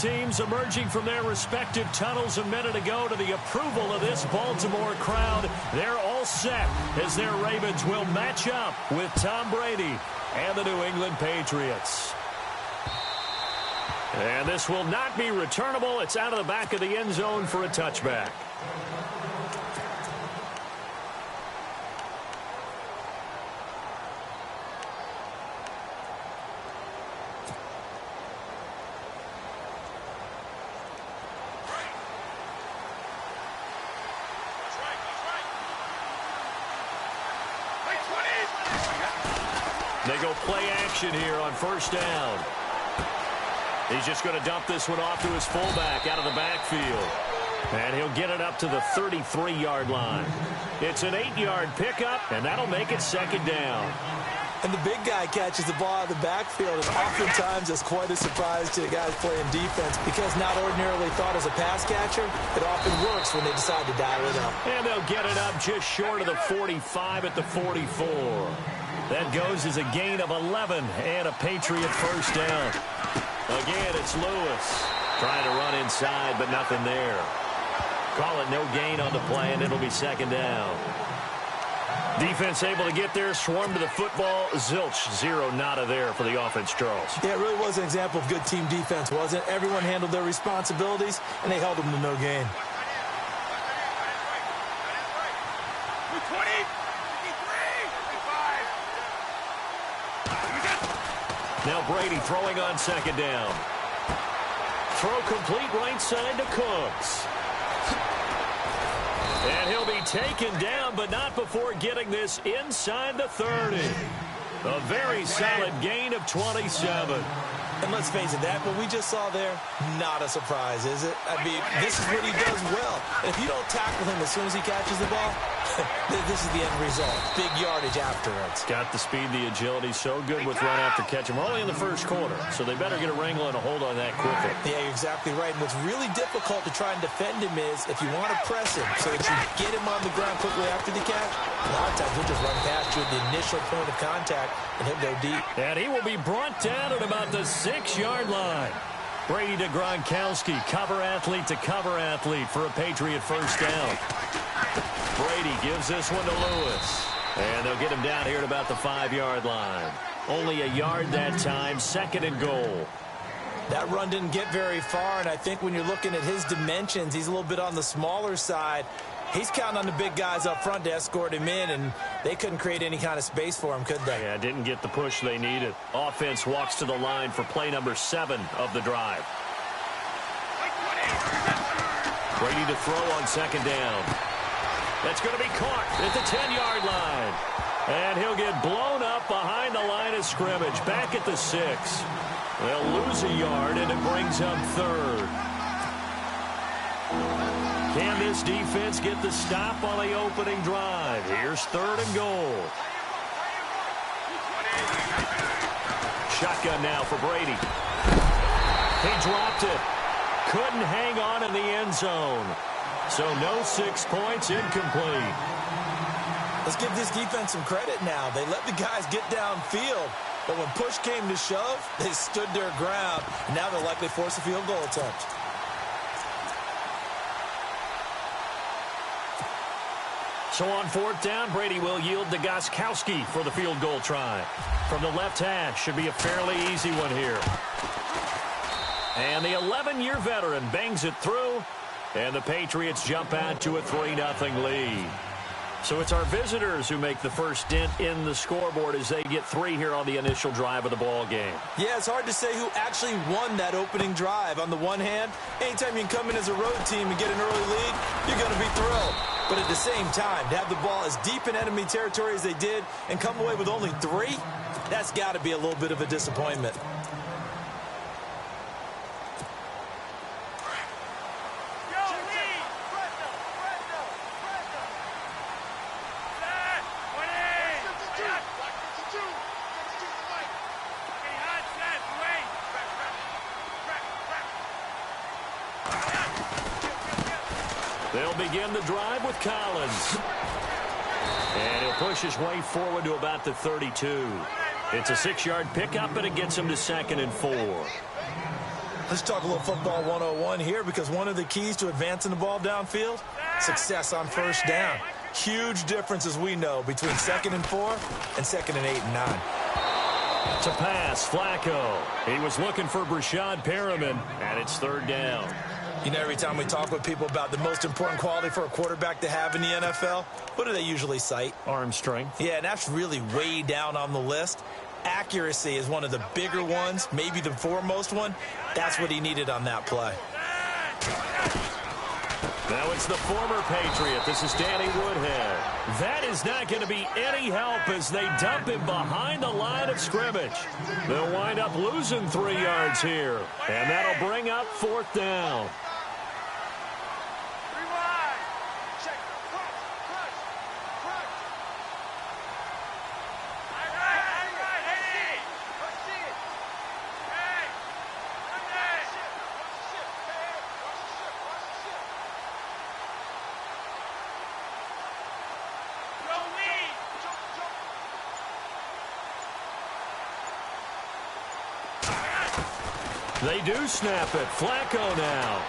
teams emerging from their respective tunnels a minute ago to the approval of this Baltimore crowd. They're all set as their Ravens will match up with Tom Brady and the New England Patriots. And this will not be returnable. It's out of the back of the end zone for a touchback. They go play action here on first down. He's just going to dump this one off to his fullback out of the backfield. And he'll get it up to the 33-yard line. It's an 8-yard pickup, and that'll make it second down. And the big guy catches the ball out of the backfield, and oftentimes it's quite a surprise to the guys playing defense because not ordinarily thought as a pass catcher, it often works when they decide to dial it up. And they'll get it up just short of the 45 at the 44. That goes as a gain of 11 and a Patriot first down. Again, it's Lewis trying to run inside, but nothing there. Call it no gain on the play, and it'll be second down. Defense able to get there, swarm to the football. Zilch, zero, nada there for the offense, Charles. Yeah, it really was an example of good team defense, wasn't it? Everyone handled their responsibilities, and they held them to no gain. Now Brady throwing on second down. Throw complete right side to Cooks. And he'll be taken down, but not before getting this inside the 30. A very solid gain of 27. And let's face it, that what we just saw there, not a surprise, is it? I mean, this is what he does well. If you don't tackle him as soon as he catches the ball, this is the end result. Big yardage afterwards. Got the speed, the agility, so good with run after catch. We're only in the first quarter, so they better get a wrangle and a hold on that quickly. Yeah, you're exactly right. And what's really difficult to try and defend him is if you want to press him so that you get him on the ground quickly after the catch, a lot of times he'll just run past you at the initial point of contact, and he'll go deep. And he will be brought down at about the 6-yard line. Brady to Gronkowski, cover athlete to cover athlete for a Patriot first down. Brady gives this one to Lewis. And they'll get him down here at about the 5-yard line. Only a yard that time, second and goal. That run didn't get very far, and I think when you're looking at his dimensions, he's a little bit on the smaller side. He's counting on the big guys up front to escort him in, and they couldn't create any kind of space for him, could they? Yeah, didn't get the push they needed. Offense walks to the line for play number 7 of the drive. Brady to throw on second down. That's going to be caught at the 10-yard line. And he'll get blown up behind the line of scrimmage, back at the 6. They'll lose a yard, and it brings up third. Can this defense get the stop on the opening drive? Here's third and goal. Shotgun now for Brady. He dropped it. Couldn't hang on in the end zone. So no 6 points, incomplete. Let's give this defense some credit now. They let the guys get downfield. But when push came to shove, they stood their ground. And now they'll likely force a field goal attempt. So on fourth down, Brady will yield to Gostkowski for the field goal try. From the left hash, should be a fairly easy one here. And the 11-year veteran bangs it through, and the Patriots jump out to a 3-0 lead. So it's our visitors who make the first dent in the scoreboard as they get 3 here on the initial drive of the ball game. Yeah, it's hard to say who actually won that opening drive. On the one hand, anytime you can come in as a road team and get an early lead, you're going to be thrilled. But at the same time, to have the ball as deep in enemy territory as they did and come away with only 3, that's got to be a little bit of a disappointment. They'll begin the drive with Collins. And he'll push his way forward to about the 32. It's a 6-yard pickup, and it gets him to 2nd and 4. Let's talk a little football 101 here, because one of the keys to advancing the ball downfield, success on first down. Huge difference, as we know, between 2nd and 4 and 2nd and 8 and 9. To pass, Flacco. He was looking for Brashad Perriman, and it's 3rd down. You know, every time we talk with people about the most important quality for a quarterback to have in the NFL, what do they usually cite? Arm strength. Yeah, and that's really way down on the list. Accuracy is one of the bigger ones, maybe the foremost one. That's what he needed on that play. Now it's the former Patriot. This is Danny Woodhead. That is not going to be any help as they dump him behind the line of scrimmage. They'll wind up losing 3 yards here, and that'll bring up 4th down. They do snap it. Flacco now.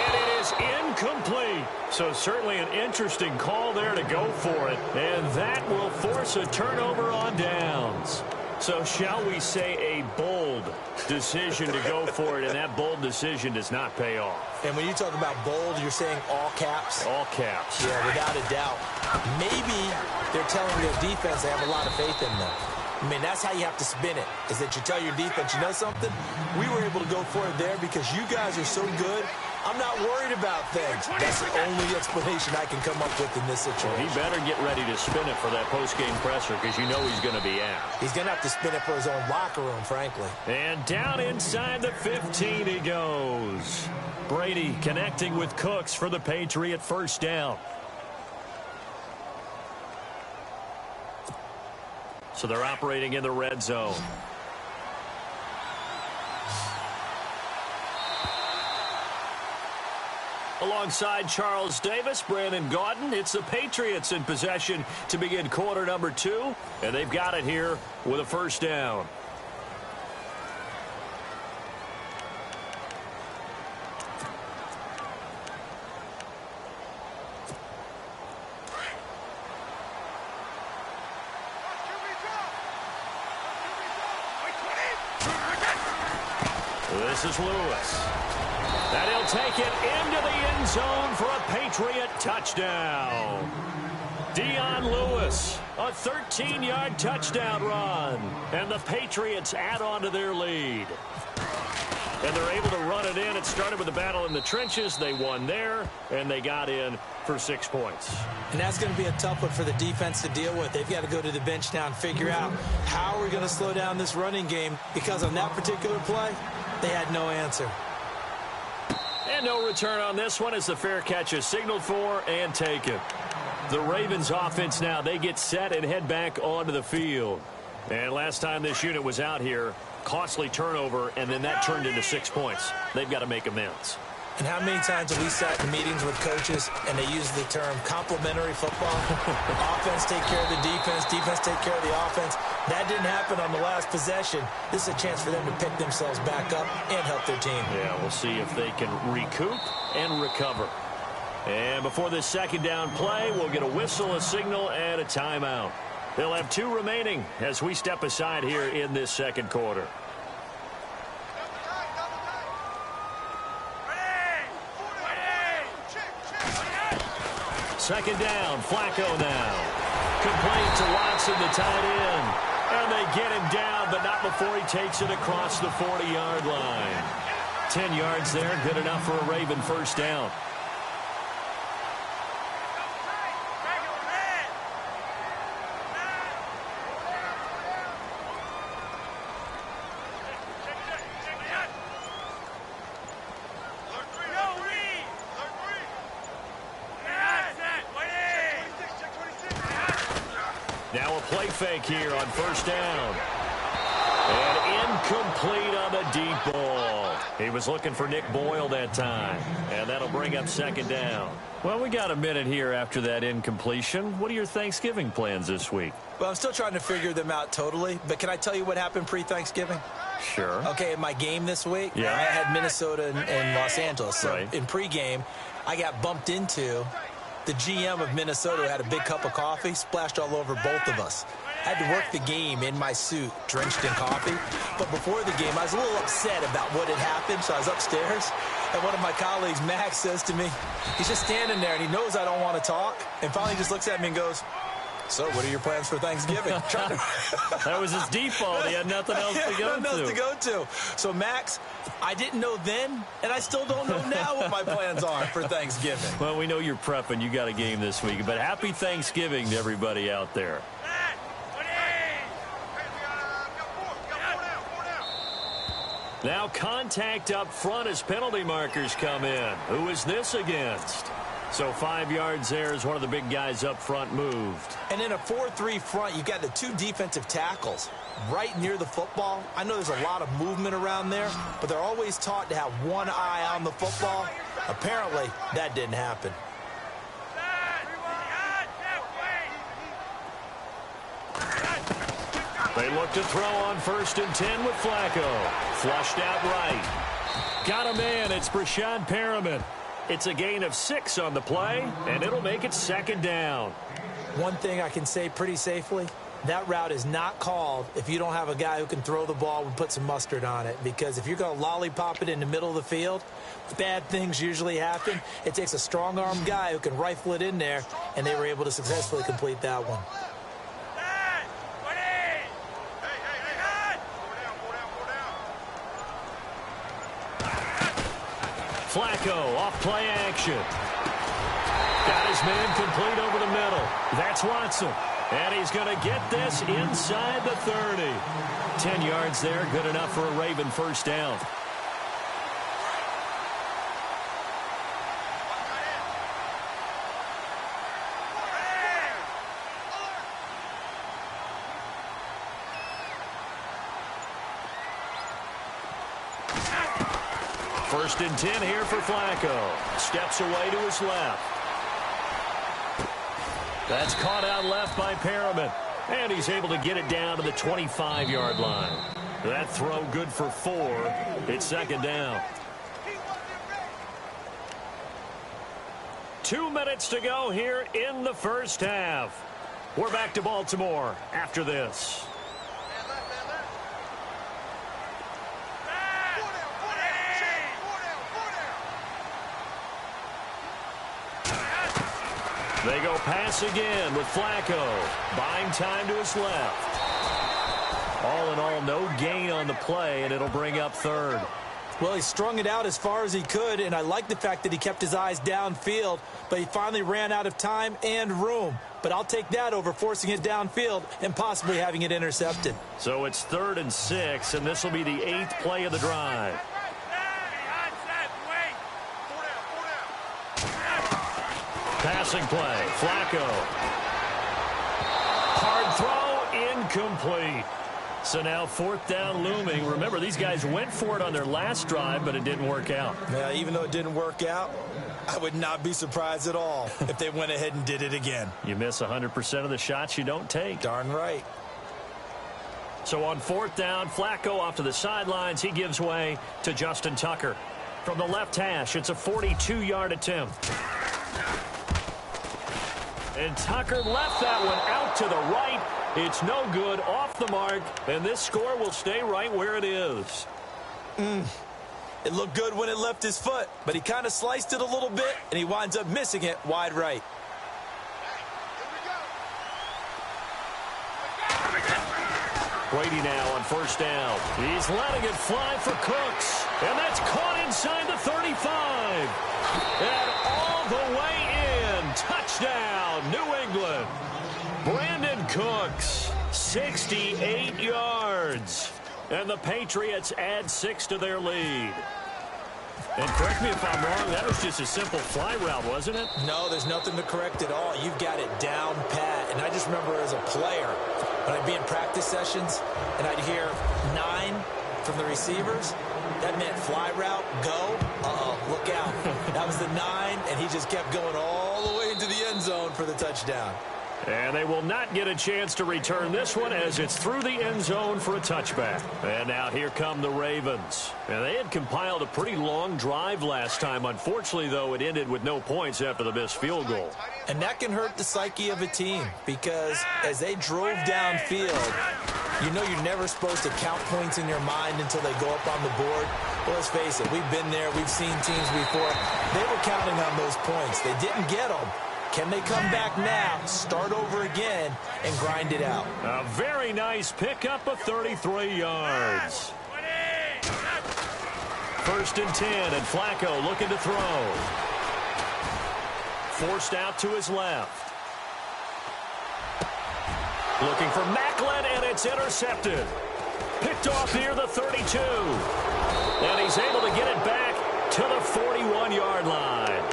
And it is incomplete. So certainly an interesting call there to go for it. And that will force a turnover on downs. So shall we say a bold decision to go for it, and that bold decision does not pay off. And when you talk about bold, you're saying all caps? All caps. Yeah, without a doubt. Maybe they're telling their defense they have a lot of faith in them. I mean, that's how you have to spin it, is that you tell your defense, you know something? We were able to go for it there because you guys are so good. I'm not worried about things. That's the only explanation I can come up with in this situation. Well, he better get ready to spin it for that post-game presser because you know he's going to be out. He's going to have to spin it for his own locker room, frankly. And down inside the 15 he goes. Brady connecting with Cooks for the Patriot 1st down. So they're operating in the red zone. Alongside Charles Davis, Brandon Gaudin, it's the Patriots in possession to begin quarter number 2, and they've got it here with a 1st down. This is Lewis. And he'll take it into the end zone for a Patriot touchdown. Dion Lewis, a 13-yard touchdown run. And the Patriots add on to their lead. And they're able to run it in. It started with a battle in the trenches. They won there, and they got in for 6 points. And that's going to be a tough one for the defense to deal with. They've got to go to the bench now and figure out how we're going to slow down this running game, because on that particular play, they had no answer. And no return on this one as the fair catch is signaled for and taken. The Ravens offense now, they get set and head back onto the field. And last time this unit was out here, costly turnover, and then that turned into 6 points. They've got to make amends. And how many times have we sat in meetings with coaches and they use the term complementary football? Offense take care of the defense, defense take care of the offense. That didn't happen on the last possession. This is a chance for them to pick themselves back up and help their team. Yeah, we'll see if they can recoup and recover. And before this 2nd down play, we'll get a whistle, a signal, and a timeout. They'll have 2 remaining as we step aside here in this 2nd quarter. Second down, Flacco now. Complete to Watson, the tight end. And they get him down, but not before he takes it across the 40-yard line. 10 yards there, good enough for a Raven 1st down. Now a play fake here on 1st down. And incomplete on the deep ball. He He was looking for Nick Boyle that time, and that'll bring up second down. Well, we got a minute here after that incompletion. What are your Thanksgiving plans this week? Well, I'm still trying to figure them out totally, but can I tell you what happened pre-Thanksgiving? Sure. Okay, in my game this week, yeah. I had Minnesota and Los Angeles. So right. In pregame, I got bumped into the GM of Minnesota who had a big cup of coffee, splashed all over both of us. I had to work the game in my suit, drenched in coffee. But before the game, I was a little upset about what had happened, so I was upstairs. And one of my colleagues, Max, says to me, he's just standing there, and he knows I don't want to talk. And finally just looks at me and goes, so what are your plans for Thanksgiving? That was his default. He had nothing else to go to. Nothing to go to. So, Max, I didn't know then, and I still don't know now what my plans are for Thanksgiving. Well, we know you're prepping. You got a game this week. But happy Thanksgiving to everybody out there. Now contact up front as penalty markers come in. Who is this against? So 5 yards there as one of the big guys up front moved. And in a 4-3 front, you've got the two defensive tackles right near the football. I know there's a lot of movement around there, but they're always taught to have one eye on the football. Apparently, that didn't happen. They look to throw on 1st and 10 with Flacco. Flushed out right. Got a man. It's Brashad Perriman. It's a gain of 6 on the play, and it'll make it second down. One thing I can say pretty safely, that route is not called if you don't have a guy who can throw the ball and put some mustard on it. Because if you're going to lollipop it in the middle of the field, bad things usually happen. It takes a strong-armed guy who can rifle it in there, and they were able to successfully complete that one. Flacco off play action. Got his man complete over the middle. That's Watson. And he's going to get this inside the 30. 10 yards there, good enough for a Raven first down. First and 10 here for Flacco. Steps away to his left. That's caught out left by Perriman. And he's able to get it down to the 25-yard line. That throw good for 4. It's second down. 2 minutes to go here in the first half. We're back to Baltimore after this. They go pass again with Flacco. Buying time to his left. All in all, no gain on the play, and it'll bring up third. Well, he strung it out as far as he could, and I like the fact that he kept his eyes downfield, but he finally ran out of time and room. But I'll take that over forcing it downfield and possibly having it intercepted. So it's 3rd and 6, and this will be the 8th play of the drive. Passing play, Flacco. Hard throw, incomplete. So now 4th down looming. Remember, these guys went for it on their last drive, but it didn't work out. Yeah, even though it didn't work out, I would not be surprised at all if they went ahead and did it again. You miss 100% of the shots you don't take. Darn right. So on 4th down, Flacco off to the sidelines. He gives way to Justin Tucker. From the left hash, it's a 42-yard attempt. And Tucker left that one out to the right. It's no good, off the mark, and this score will stay right where it is. It looked good when it left his foot, but he kind of sliced it a little bit, and he winds up missing it wide right. Brady now on 1st down. He's letting it fly for Cooks, and that's caught inside the 35. And all the way in. Touchdown, New England. Brandon Cooks, 68 yards. And the Patriots add 6 to their lead. And correct me if I'm wrong, that was just a simple fly route, wasn't it? No, there's nothing to correct at all. You've got it down pat. And I just remember as a player, when I'd be in practice sessions, and I'd hear 9, from the receivers, that meant fly route, go. Look out. That was the 9, and he just kept going all the way into the end zone for the touchdown. And they will not get a chance to return this one as it's through the end zone for a touchback. And now here come the Ravens. And they had compiled a pretty long drive last time. Unfortunately, though, it ended with no points after the missed field goal. And that can hurt the psyche of a team because as they drove downfield, you know you're never supposed to count points in your mind until they go up on the board. Well, let's face it, we've been there. We've seen teams before. They were counting on those points. They didn't get them. Can they come back now, start over again, and grind it out? A very nice pickup of 33 yards. First and 10, and Flacco looking to throw. Forced out to his left. Looking for Macklin, and it's intercepted. Picked off near the 32. And he's able to get it back to the 41-yard line.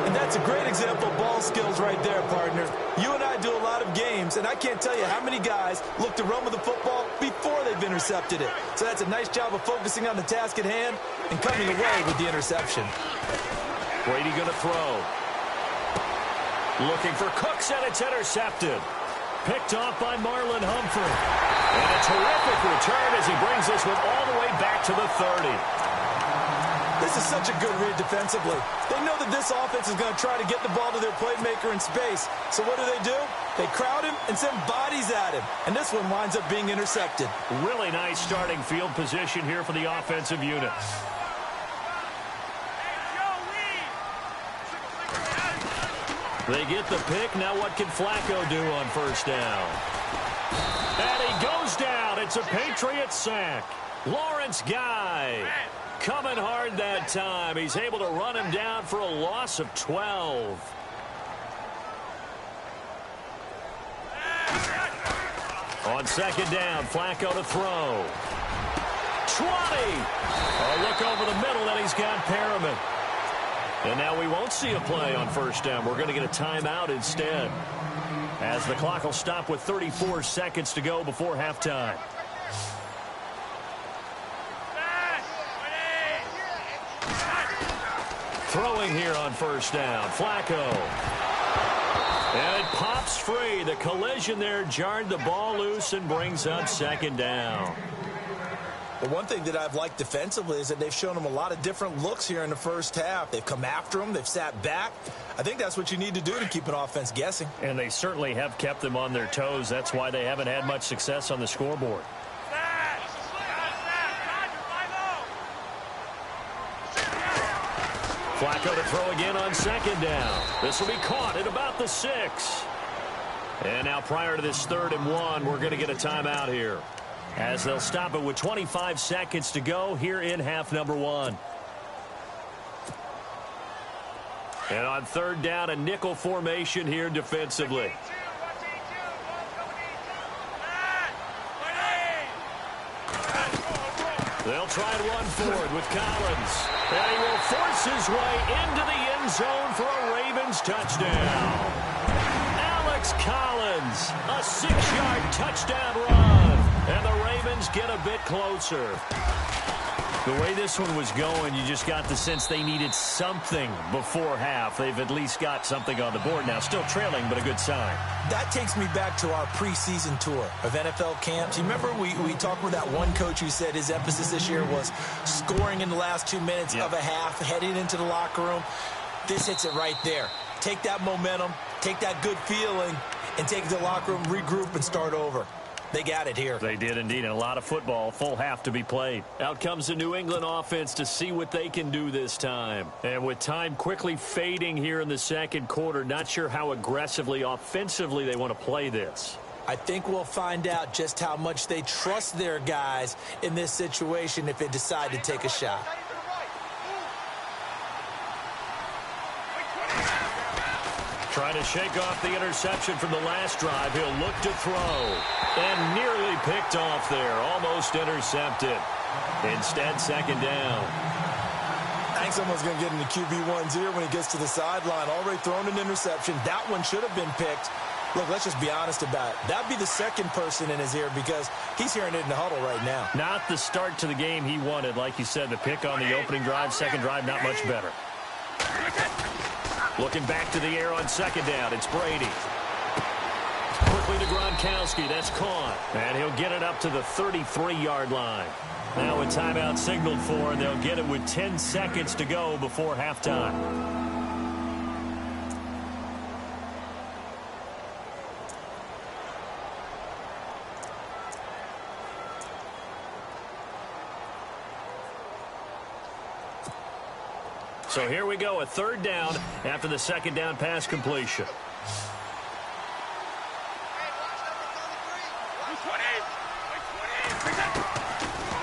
And that's a great example of ball skills right there, partner. You and I do a lot of games, and I can't tell you how many guys look to run with the football before they've intercepted it. So that's a nice job of focusing on the task at hand and coming away with the interception. Brady going to throw. Looking for Cooks, and it's intercepted. Picked off by Marlon Humphrey. And a terrific return as he brings this one all the way back to the 30. This is such a good read defensively. They know that this offense is going to try to get the ball to their playmaker in space. So what do? They crowd him and send bodies at him. And this one winds up being intercepted. Really nice starting field position here for the offensive unit. They get the pick. Now what can Flacco do on first down? And he goes down. It's a Patriot sack. Lawrence Guy coming hard that time. He's able to run him down for a loss of 12. On second down, Flacco to throw. 20. A look over the middle, and he's got Perriman. And now we won't see a play on first down. We're going to get a timeout instead, as the clock will stop with 34 seconds to go before halftime. Throwing here on first down, Flacco. And it pops free. The collision there jarred the ball loose and brings up second down. The one thing that I've liked defensively is that they've shown them a lot of different looks here in the first half. They've come after them. They've sat back. I think that's what you need to do to keep an offense guessing. And they certainly have kept them on their toes. That's why they haven't had much success on the scoreboard. Flacco to throw again on second down. This will be caught at about the 6. And now prior to this 3rd and 1, we're going to get a timeout here, as they'll stop it with 25 seconds to go here in half number 1. And on 3rd down, a nickel formation here defensively. They'll try and run forward with Collins. And he will force his way into the end zone for a Ravens touchdown. Alex Collins, a 6-yard touchdown run. And the Ravens get a bit closer. The way this one was going, you just got the sense they needed something before half. They've at least got something on the board now. Still trailing, but a good sign. That takes me back to our preseason tour of NFL camps. You remember we talked with that one coach who said his emphasis this year was scoring in the last 2 minutes of a half, heading into the locker room. This hits it right there. Take that momentum, take that good feeling, and take it to the locker room, regroup, and start over. They got it here. They did indeed, and a lot of football, full half to be played. Out comes the New England offense to see what they can do this time. And with time quickly fading here in the second quarter, not sure how aggressively, offensively they want to play this. I think we'll find out just how much they trust their guys in this situation if they decide to take a shot. Trying to shake off the interception from the last drive. He'll look to throw. And nearly picked off there. Almost intercepted. Instead, second down. I think someone's going to get into QB1's ear when he gets to the sideline. Already thrown an interception. That one should have been picked. Look, let's just be honest about it. That'd be the second person in his ear because he's hearing it in the huddle right now. Not the start to the game he wanted. Like you said, the pick on the opening drive, second drive, not much better. Looking back to the air on second down. It's Brady. Quickly to Gronkowski. That's caught. And he'll get it up to the 33-yard line. Now a timeout signaled for, and they'll get it with 10 seconds to go before halftime. So here we go, a third down after the second down pass completion.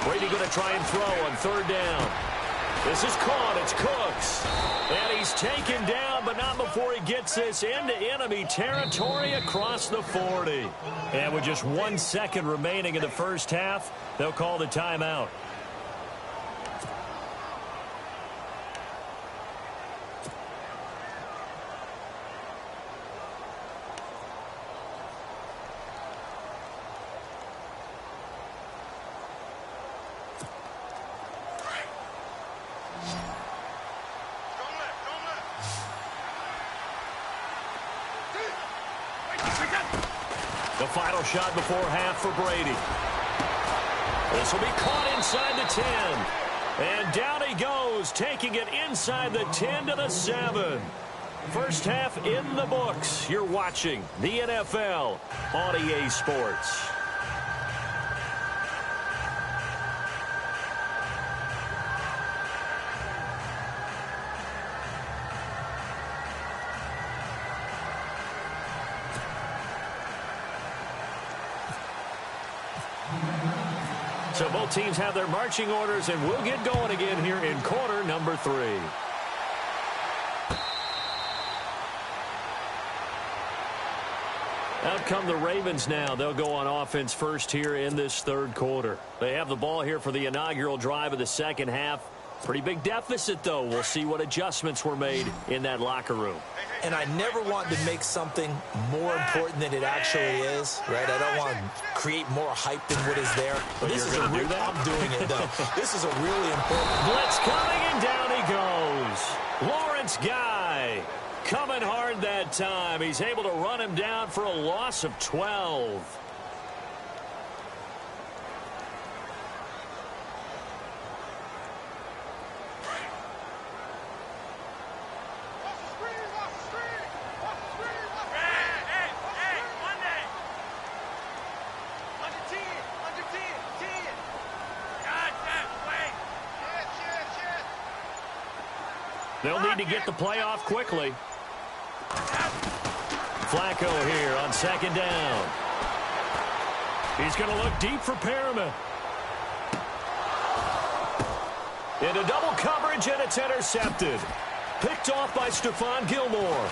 Brady going to try and throw on third down. This is caught. It's Cooks. And he's taken down, but not before he gets this into enemy territory across the 40. And with just 1 second remaining in the first half, they'll call the timeout. The final shot before half for Brady. This will be caught inside the 10. And down he goes, taking it inside the 10 to the 7. First half in the books. You're watching the NFL on EA Sports. So both teams have their marching orders, and we'll get going again here in quarter number 3. Out come the Ravens now. They'll go on offense first here in this third quarter. They have the ball here for the inaugural drive of the second half. Pretty big deficit, though. We'll see what adjustments were made in that locker room. And I never want to make something more important than it actually is, right? I don't want to create more hype than what is there. But this is a do that? I'm doing it, though. This is a really important... Blitz coming, and down he goes. Lawrence Guy coming hard that time. He's able to run him down for a loss of 12. They'll need to get the play off quickly. Flacco here on second down. He's going to look deep for Perriman. Into double coverage, and it's intercepted. Picked off by Stephon Gilmore.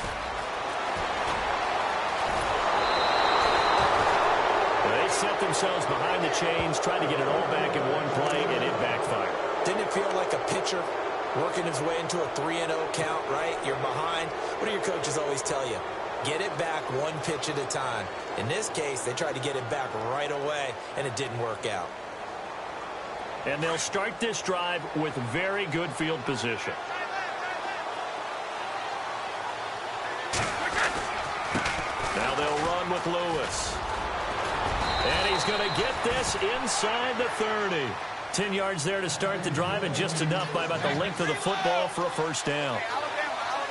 They set themselves behind the chains, trying to get it all back in one play, and it backfired. Didn't it feel like a pitcher working his way into a 3-0 count, right? You're behind. What do your coaches always tell you? Get it back one pitch at a time. In this case, they tried to get it back right away, and it didn't work out. And they'll start this drive with very good field position. Now they'll run with Lewis. And he's going to get this inside the 30. 10 yards there to start the drive, and just enough by about the length of the football for a first down.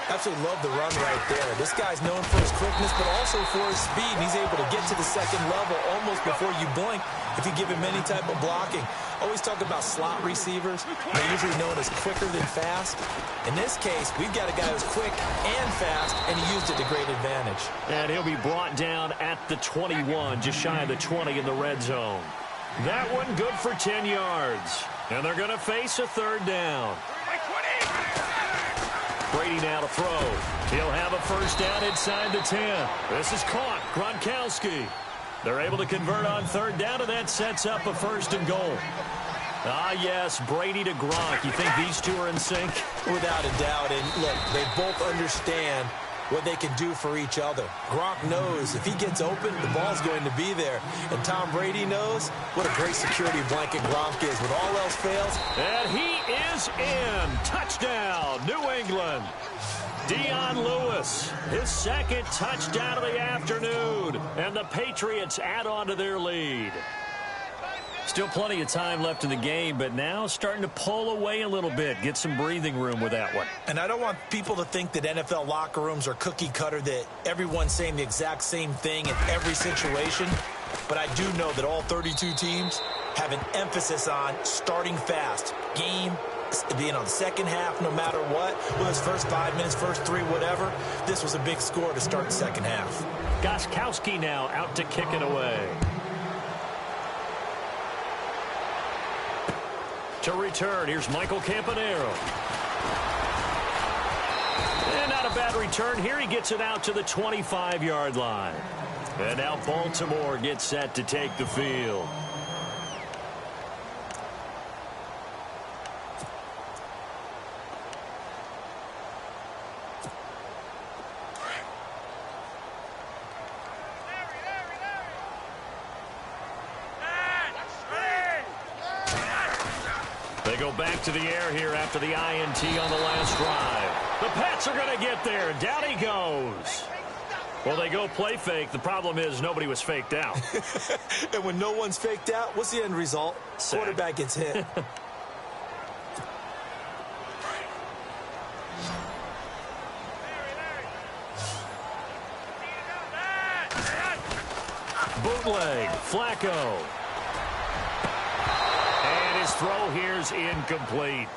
Absolutely love the run right there. This guy's known for his quickness, but also for his speed. And he's able to get to the second level almost before you blink if you give him any type of blocking. Always talk about slot receivers. They're usually known as quicker than fast. In this case, we've got a guy who's quick and fast, and he used it to great advantage. And he'll be brought down at the 21, just shy of the 20 in the red zone. That one good for 10 yards. And they're going to face a third down. Brady now to throw. He'll have a first down inside the 10. This is caught. Gronkowski. They're able to convert on third down, and that sets up a first and goal. Ah, yes, Brady to Gronk. You think these two are in sync? Without a doubt. And look, they both understand what they can do for each other. Gronk knows if he gets open, the ball's going to be there. And Tom Brady knows what a great security blanket Gronk is. When all else fails. And he is in. Touchdown, New England. Dion Lewis, his second touchdown of the afternoon. And the Patriots add on to their lead. Still plenty of time left in the game, but now starting to pull away a little bit. Get some breathing room with that one. And I don't want people to think that NFL locker rooms are cookie cutter, that everyone's saying the exact same thing in every situation. But I do know that all 32 teams have an emphasis on starting fast. Game being on the second half, no matter what. Whether it's first 5 minutes, first 3, whatever. This was a big score to start the second half. Gostkowski now out to kick it away. To return, here's Michael Campanero. And not a bad return here. He gets it out to the 25-yard line. And now Baltimore gets set to take the field. They go back to the air here after the INT on the last drive. The Pats are going to get there. Down he goes. Well, they go play fake. The problem is nobody was faked out. And when no one's faked out, what's the end result? Sack. Quarterback gets hit. Bootleg. Flacco. And his throw here is incomplete.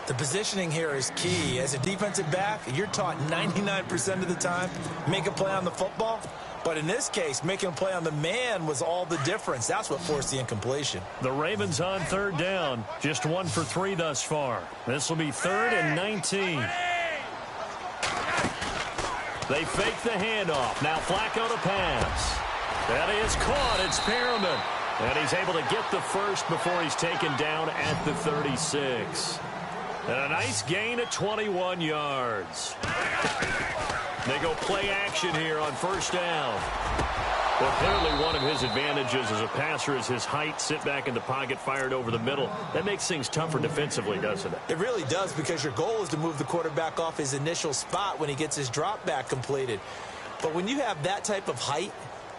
The positioning here is key. As a defensive back, you're taught 99% of the time, make a play on the football. But in this case, making a play on the man was all the difference. That's what forced the incompletion. The Ravens on third down. Just 1 for 3 thus far. This will be 3rd and 19. They fake the handoff. Now Flacco to pass. That is caught. It's Perriman. And he's able to get the first before he's taken down at the 36. And a nice gain of 21 yards. They go play action here on first down. Well, clearly one of his advantages as a passer is his height. Sit back in the pocket, fired over the middle. That makes things tougher defensively, doesn't it? It really does, because your goal is to move the quarterback off his initial spot when he gets his drop back completed. But when you have that type of height,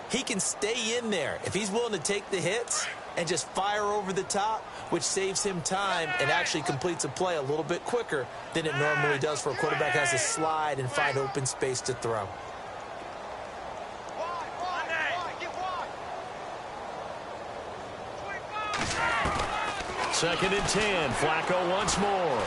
he can stay in there. If he's willing to take the hits and just fire over the top, which saves him time and actually completes a play a little bit quicker than it normally does for a quarterback who has to slide and find open space to throw. Second and 10. Flacco once more.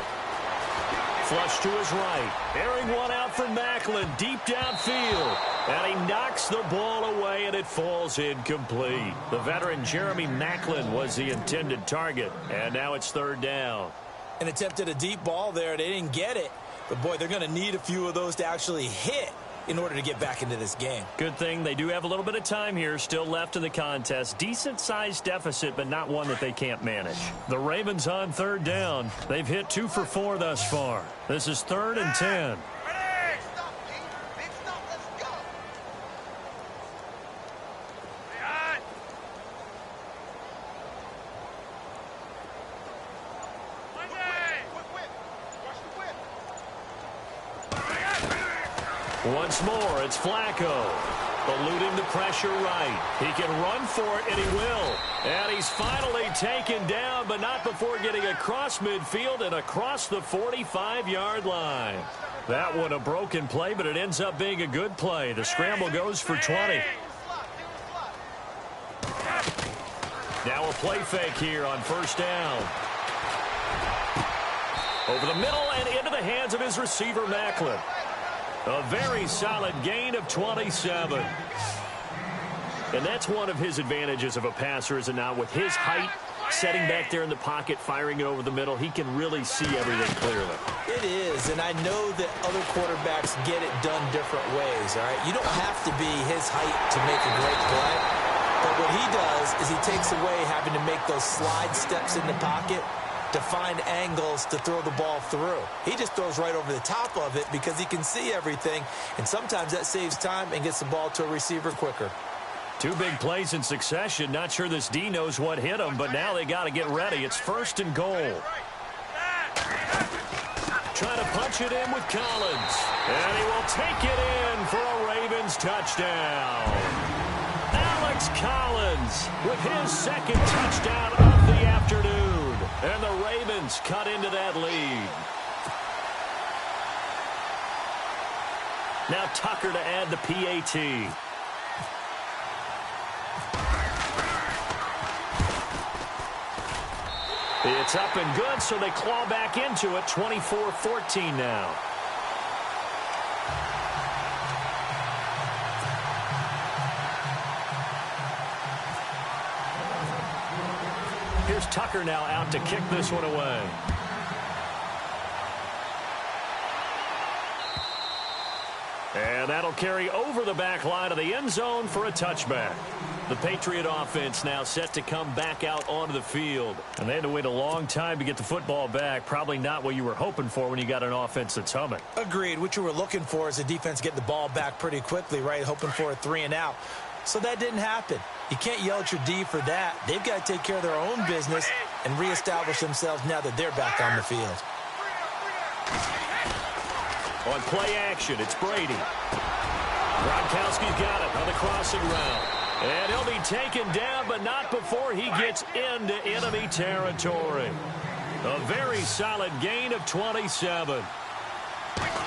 Flush to his right. Airing one out for Macklin. Deep downfield. And he knocks the ball away, and it falls incomplete. The veteran Jeremy Macklin was the intended target. And now it's third down. An attempt at a deep ball there. They didn't get it. But, boy, they're going to need a few of those to actually hit in order to get back into this game. Good thing they do have a little bit of time here still left in the contest. Decent-sized deficit, but not one that they can't manage. The Ravens on third down. They've hit 2 for 4 thus far. This is 3rd and 10. Once more, it's Flacco. Eluding the pressure right. He can run for it, and he will. And he's finally taken down, but not before getting across midfield and across the 45-yard line. That one a broken play, but it ends up being a good play. The scramble goes for 20. Now a play fake here on first down. Over the middle and into the hands of his receiver, Macklin. A very solid gain of 27. And that's one of his advantages of a passer, is it not? With his height, setting back there in the pocket, firing it over the middle, he can really see everything clearly. It is, and I know that other quarterbacks get it done different ways, all right? You don't have to be his height to make a great play. But what he does is he takes away having to make those slide steps in the pocket to find angles to throw the ball through. He just throws right over the top of it because he can see everything, and sometimes that saves time and gets the ball to a receiver quicker. Two big plays in succession. Not sure this D knows what hit him, but now they got to get ready. It's 1st and goal. Trying to punch it in with Collins. And he will take it in for a Ravens touchdown. Alex Collins with his 2nd touchdown of the afternoon. And the Ravens cut into that lead. Now Tucker to add the PAT. It's up and good, so they claw back into it, 24-14 now. Here's Tucker now out to kick this one away. And that'll carry over the back line of the end zone for a touchback. The Patriot offense now set to come back out onto the field. And they had to wait a long time to get the football back. Probably not what you were hoping for when you got an offense that's humming. Agreed. What you were looking for is a defense getting the ball back pretty quickly, right? Hoping for a 3-and-out. So that didn't happen. You can't yell at your D for that. They've got to take care of their own business and reestablish themselves now that they're back on the field. On play action, it's Brady. Gronkowski's got it on the crossing route. And he'll be taken down, but not before he gets into enemy territory. A very solid gain of 27.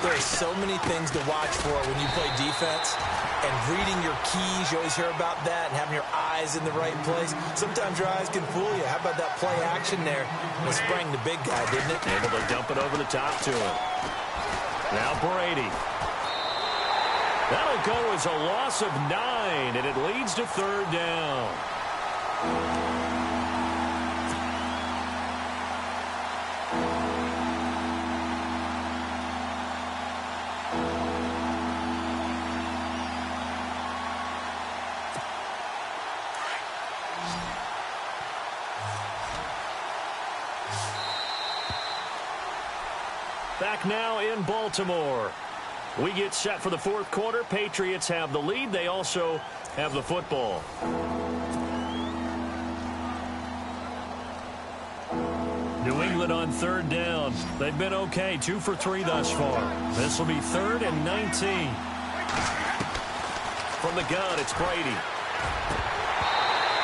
There's so many things to watch for when you play defense. And reading your keys, you always hear about that, and having your eyes in the right place. Sometimes your eyes can fool you. How about that play action there? It sprang the big guy, didn't it? Able to dump it over the top to him. Now Brady. That'll go as a loss of 9, and it leads to 3rd down. Back now in Baltimore. We get set for the 4th quarter. Patriots have the lead. They also have the football. New England on 3rd down. They've been okay, 2 for 3 thus far. This will be 3rd and 19. From the gun, it's Brady.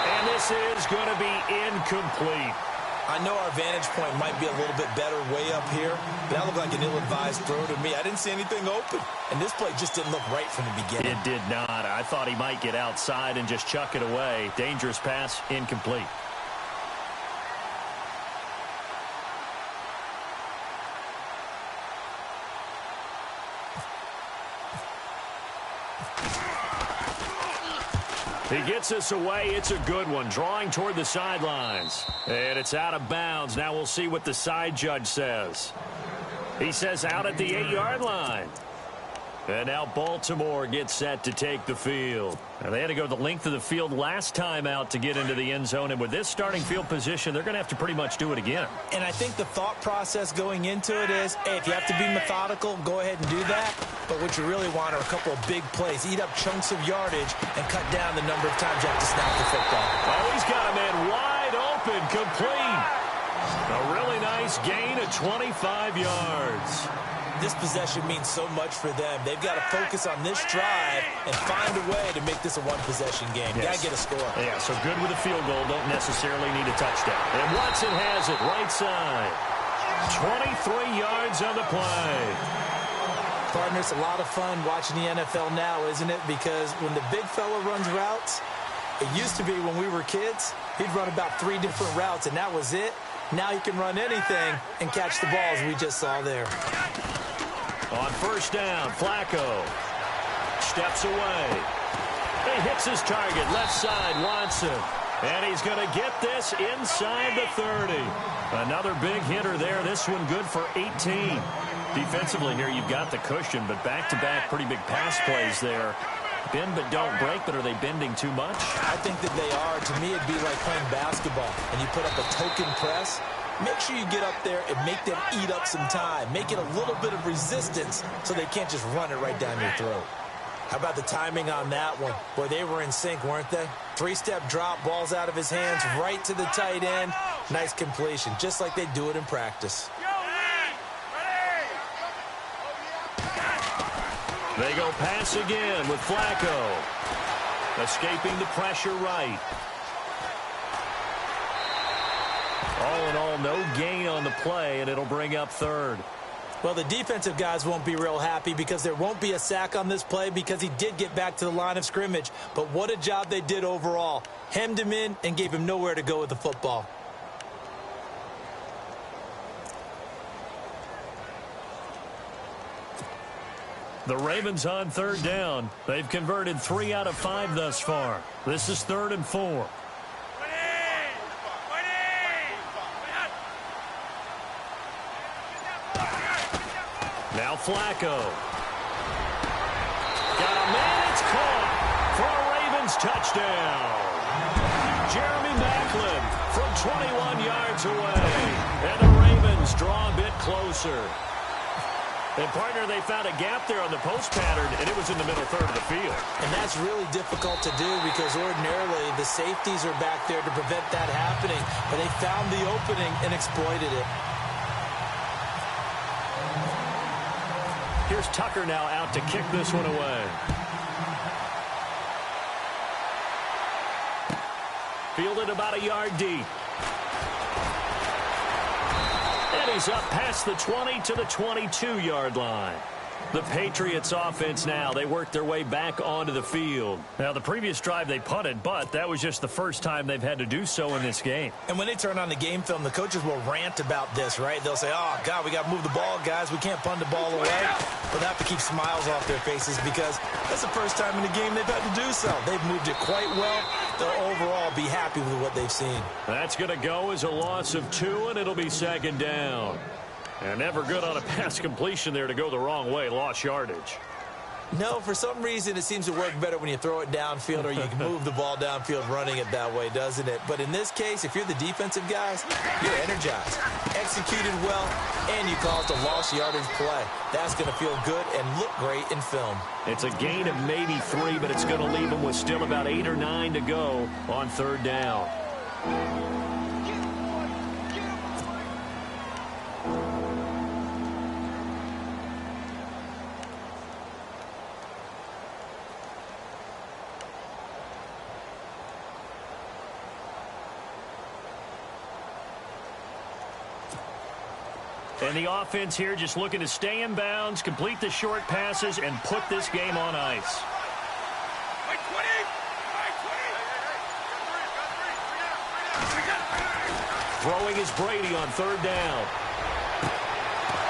And this is going to be incomplete. I know our vantage point might be a little bit better way up here, but that looked like an ill-advised throw to me. I didn't see anything open, and this play just didn't look right from the beginning. It did not. I thought he might get outside and just chuck it away. Dangerous pass, incomplete. He gets us away. It's a good one. Drawing toward the sidelines. And it's out of bounds. Now we'll see what the side judge says. He says out at the 8-yard line. And now Baltimore gets set to take the field. Now they had to go the length of the field last time out to get into the end zone. And with this starting field position, they're going to have to pretty much do it again. And I think the thought process going into it is, hey, if you have to be methodical, go ahead and do that. But what you really want are a couple of big plays. Eat up chunks of yardage and cut down the number of times you have to snap the football. Oh, he's got a man wide open, complete. A really nice gain of 25 yards. This possession means so much for them. They've got to focus on this drive and find a way to make this a one-possession game. Yes. Got to get a score. Yeah, so good with a field goal. Don't necessarily need a touchdown. And Watson has it right side. 23 yards on the play. Partner, it's a lot of fun watching the NFL now, isn't it? Because when the big fella runs routes, it used to be when we were kids, he'd run about 3 different routes, and that was it. Now he can run anything and catch the balls we just saw there. On 1st down, Flacco steps away. He hits his target, left side, Watson. And he's going to get this inside the 30. Another big hitter there. This one good for 18. Defensively here, you've got the cushion, but back-to-back pretty big pass plays there. Bend but don't break, but are they bending too much? I think that they are. To me, it'd be like playing basketball, and you put up a token press. make sure you get up there and make them eat up some time. Make it a little bit of resistance so they can't just run it right down your throat. How about the timing on that one? Boy, they were in sync, weren't they? Three-step drop, ball's out of his hands, right to the tight end. Nice completion, just like they do it in practice. They go pass again with Flacco. Escaping the pressure right. All in all, no gain on the play, and it'll bring up third. Well, the defensive guys won't be real happy because there won't be a sack on this play because he did get back to the line of scrimmage. But what a job they did overall. Hemmed him in and gave him nowhere to go with the football. The Ravens on third down. They've converted 3 out of 5 thus far. This is 3rd and 4. Now Flacco. Got a man, it's caught for a Ravens touchdown. Jeremy Maclin from 21 yards away. And the Ravens draw a bit closer. And, partner, they found a gap there on the post pattern, and it was in the middle third of the field. And that's really difficult to do because ordinarily the safeties are back there to prevent that happening. But they found the opening and exploited it. Here's Tucker now out to kick this one away. Fielded about a yard deep. And he's up past the 20 to the 22-yard line. The Patriots offense now, they work their way back onto the field. Now, the previous drive they punted, but that was just the first time they've had to do so in this game. And when they turn on the game film, the coaches will rant about this, right? They'll say, oh, God, we got to move the ball, guys. We can't punt the ball away. But they have to keep smiles off their faces because that's the first time in the game they've had to do so. They've moved it quite well. They'll overall be happy with what they've seen. That's going to go as a loss of 2, and it'll be 2nd down. And never good on a pass completion there to go the wrong way. Lost yardage. No, for some reason it seems to work better when you throw it downfield or you can move the ball downfield running it that way, doesn't it? But in this case, if you're the defensive guys, you're energized, executed well, and you caused a lost yardage play. That's going to feel good and look great in film. It's a gain of maybe 3, but it's going to leave them with still about 8 or 9 to go on 3rd down. And the offense here just looking to stay in bounds, complete the short passes, and put this game on ice. Throwing is Brady on 3rd down.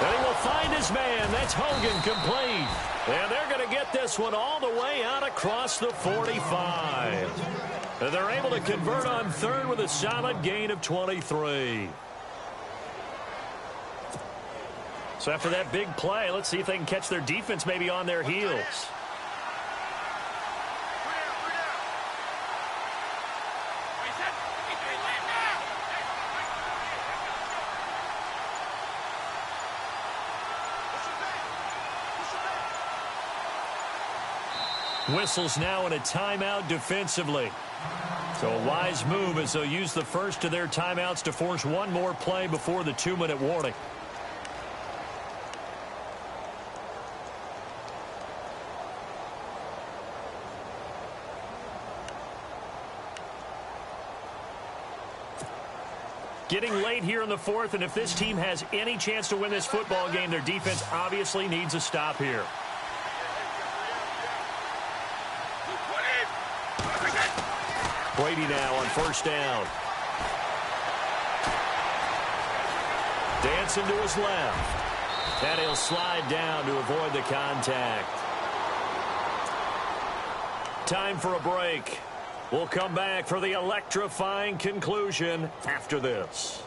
And he will find his man. That's Hogan, complete. And they're going to get this one all the way out across the 45. And they're able to convert on 3rd with a solid gain of 23. So after that big play, let's see if they can catch their defense maybe on their heels. Whistles now in a timeout defensively. So a wise move as they'll use the first of their timeouts to force one more play before the 2-minute warning. Getting late here in the 4th, and if this team has any chance to win this football game, their defense obviously needs a stop here. Brady now on 1st down. Dancing to his left. And he'll slide down to avoid the contact. Time for a break. We'll come back for the electrifying conclusion after this.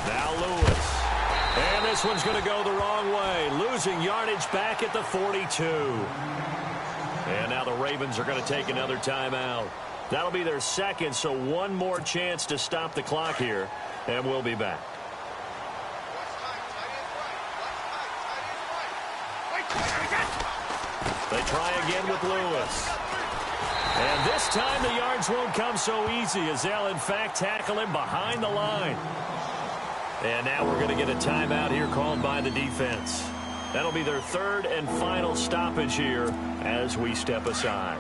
Now Lewis. And this one's going to go the wrong way. Losing yardage back at the 42. And now the Ravens are going to take another timeout. That'll be their second, so one more chance to stop the clock here, and we'll be back. They try again with Lewis. And this time the yards won't come so easy as they'll, in fact, tackle him behind the line. And now we're going to get a timeout here called by the defense. That'll be their third and final stoppage here as we step aside.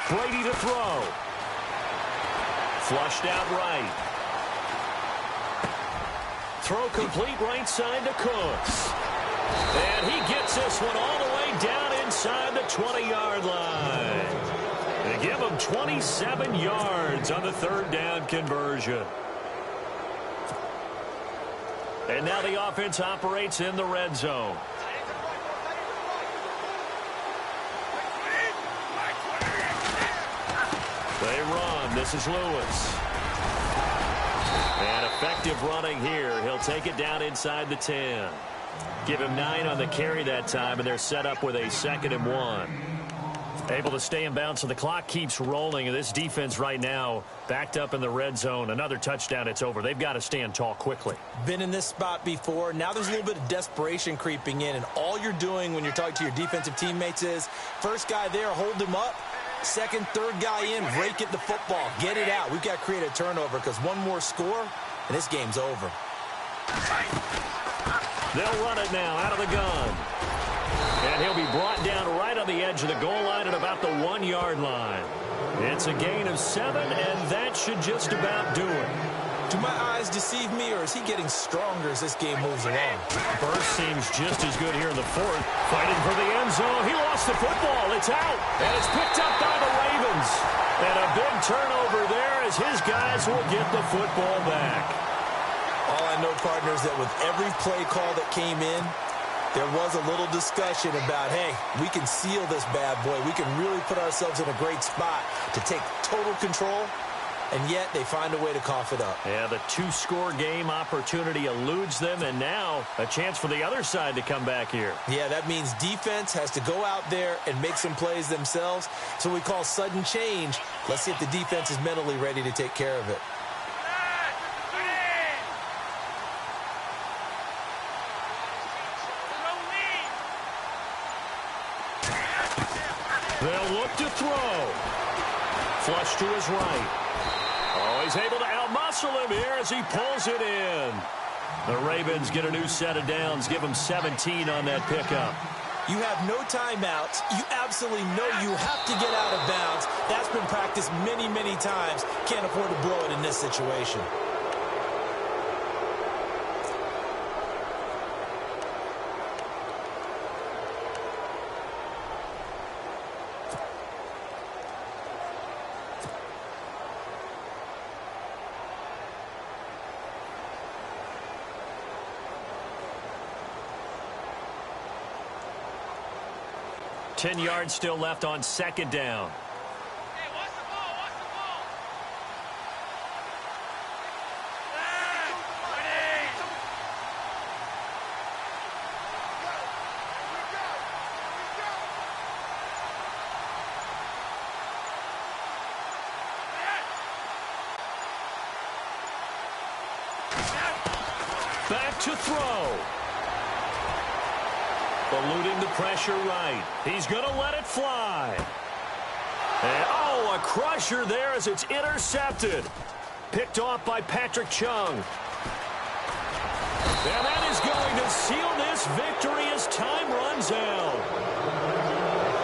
Brady to throw. Flushed out right. Throw complete right side to Cooks. And he gets this one all the way down inside the 20-yard line. They give him 27 yards on the third down conversion. And now the offense operates in the red zone. They run. This is Lewis. And effective running here. He'll take it down inside the 10. Give him 9 on the carry that time, and they're set up with a 2nd and 1. Able to stay in bounds, so the clock keeps rolling. And this defense right now backed up in the red zone. Another touchdown, it's over. They've got to stand tall quickly. Been in this spot before. Now there's a little bit of desperation creeping in, and all you're doing when you're talking to your defensive teammates is first guy there, hold him up. Second, third guy in, rake it the football. Get it out. We've got to create a turnover because one more score, and this game's over. They'll run it now out of the gun. And he'll be brought down right on the edge of the goal line at about the 1-yard line. It's a gain of 7, and that should just about do it. Do my eyes deceive me, or is he getting stronger as this game moves along? Burst seems just as good here in the 4th. Fighting for the end zone. He lost the football. It's out, and it's picked up by the Ravens. And a big turnover there as his guys will get the football back. All I know, partner, is that with every play call that came in, there was a little discussion about, hey, we can seal this bad boy. We can really put ourselves in a great spot to take total control, and yet they find a way to cough it up. Yeah, the 2-score game opportunity eludes them, and now a chance for the other side to come back here. Yeah, that means defense has to go out there and make some plays themselves. So we call sudden change. Let's see if the defense is mentally ready to take care of it. They'll look to throw. Flush to his right. Oh, he's able to outmuscle him here as he pulls it in. The Ravens get a new set of downs. Give them 17 on that pickup. You have no timeouts. You absolutely know you have to get out of bounds. That's been practiced many, many times. Can't afford to blow it in this situation. Ten yards still left on 2nd down. Hey, watch the ball, watch the ball. Back to throw. Eluding the pressure right. He's going to let it fly. And, oh, a crusher there as it's intercepted. Picked off by Patrick Chung. And that is going to seal this victory as time runs out.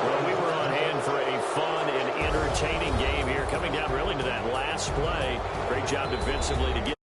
Well, we were on hand for a fun and entertaining game here. Coming down really to that last play. Great job defensively to get